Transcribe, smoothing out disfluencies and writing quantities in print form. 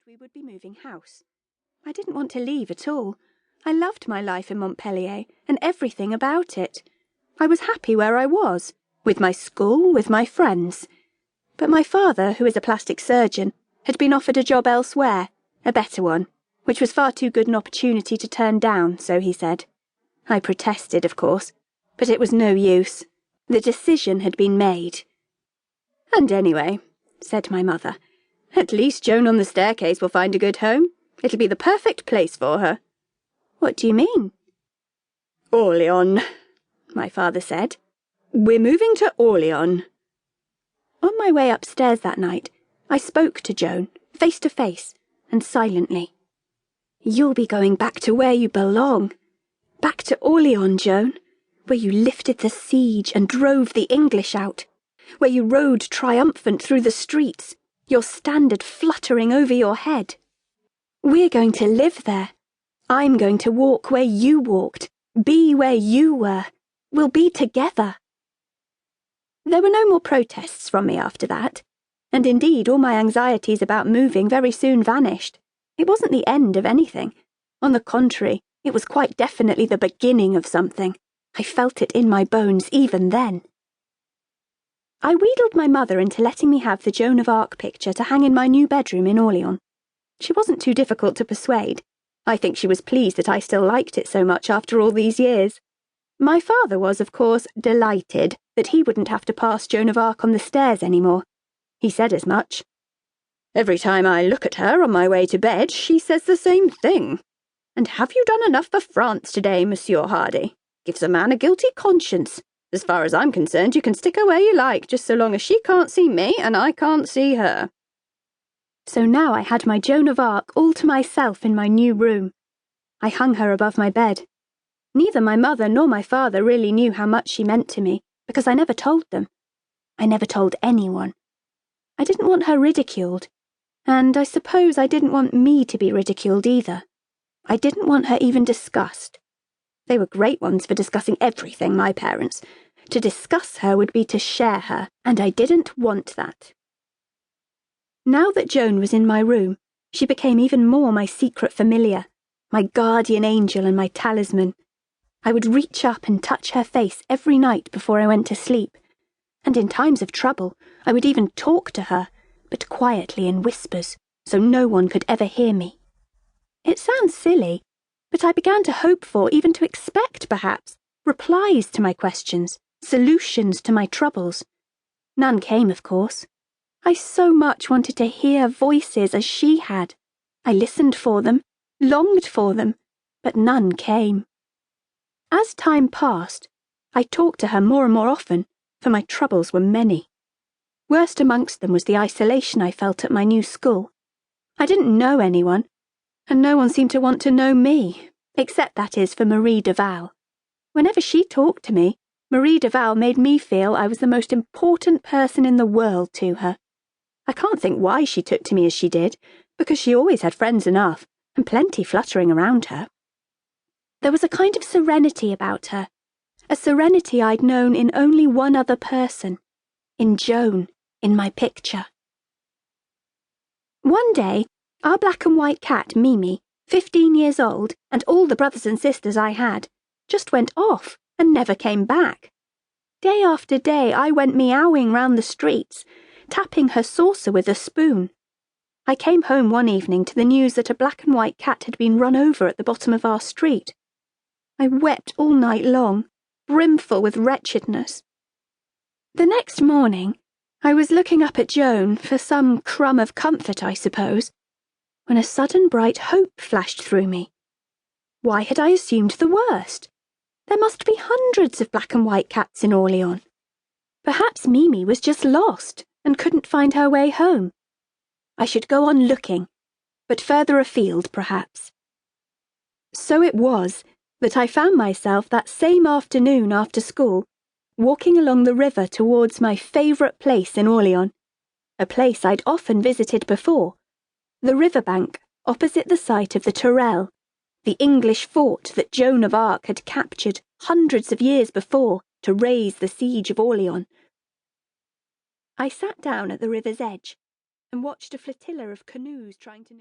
we would be moving house. I didn't want to leave at all. I loved my life in Montpellier and everything about it. I was happy where I was, with my school, with my friends. But my father, who is a plastic surgeon, had been offered a job elsewhere, a better one, which was far too good an opportunity to turn down, so he said. I protested, of course, but it was no use. The decision had been made. "And anyway," said my mother, "at least Joan on the staircase will find a good home. It'll be the perfect place for her." "What do you mean?" "Orléans," my father said. "We're moving to Orléans." On my way upstairs that night, I spoke to Joan, face to face, and silently. "You'll be going back to where you belong. Back to Orléans, Joan, where you lifted the siege and drove the English out, where you rode triumphant through the streets, your standard fluttering over your head. We're going to live there. I'm going to walk where you walked, be where you were. We'll be together." There were no more protests from me after that, and indeed all my anxieties about moving very soon vanished. It wasn't the end of anything. On the contrary, it was quite definitely the beginning of something. I felt it in my bones even then. I wheedled my mother into letting me have the Joan of Arc picture to hang in my new bedroom in Orléans. She wasn't too difficult to persuade. I think she was pleased that I still liked it so much after all these years. My father was, of course, delighted that he wouldn't have to pass Joan of Arc on the stairs anymore. He said as much. "Every time I look at her on my way to bed, she says the same thing. 'And have you done enough for France today, Monsieur Hardy? Gives a man a guilty conscience. As far as I'm concerned, you can stick her where you like, just so long as she can't see me and I can't see her.'" So now I had my Joan of Arc all to myself in my new room. I hung her above my bed. Neither my mother nor my father really knew how much she meant to me, because I never told them. I never told anyone. I didn't want her ridiculed, and I suppose I didn't want me to be ridiculed either. I didn't want her even discussed. They were great ones for discussing everything, my parents. To discuss her would be to share her, and I didn't want that. Now that Joan was in my room, she became even more my secret familiar, my guardian angel and my talisman. I would reach up and touch her face every night before I went to sleep, and in times of trouble I would even talk to her, but quietly in whispers, so no one could ever hear me. It sounds silly, but I began to hope for, even to expect perhaps, replies to my questions, solutions to my troubles. None came, of course. I so much wanted to hear voices as she had. I listened for them, longed for them, but none came. As time passed, I talked to her more and more often, for my troubles were many. Worst amongst them was the isolation I felt at my new school. I didn't know anyone, and no one seemed to want to know me, except, that is, for Marie Duval. Whenever she talked to me, Marie Duval made me feel I was the most important person in the world to her. I can't think why she took to me as she did, because she always had friends enough, and plenty fluttering around her. There was a kind of serenity about her, a serenity I'd known in only one other person, in Joan, in my picture. One day, our black and white cat, Mimi, 15 years old, and all the brothers and sisters I had, just went off and never came back. Day after day I went meowing round the streets, tapping her saucer with a spoon. I came home one evening to the news that a black and white cat had been run over at the bottom of our street. I wept all night long, brimful with wretchedness. The next morning, I was looking up at Joan for some crumb of comfort, I suppose, when a sudden bright hope flashed through me. Why had I assumed the worst? There must be hundreds of black and white cats in Orléans. Perhaps Mimi was just lost and couldn't find her way home. I should go on looking, but further afield, perhaps. So it was that I found myself that same afternoon after school, walking along the river towards my favourite place in Orléans, a place I'd often visited before, the riverbank opposite the site of the Tourelle, the English fort that Joan of Arc had captured hundreds of years before to raise the siege of Orléans. I sat down at the river's edge and watched a flotilla of canoes trying to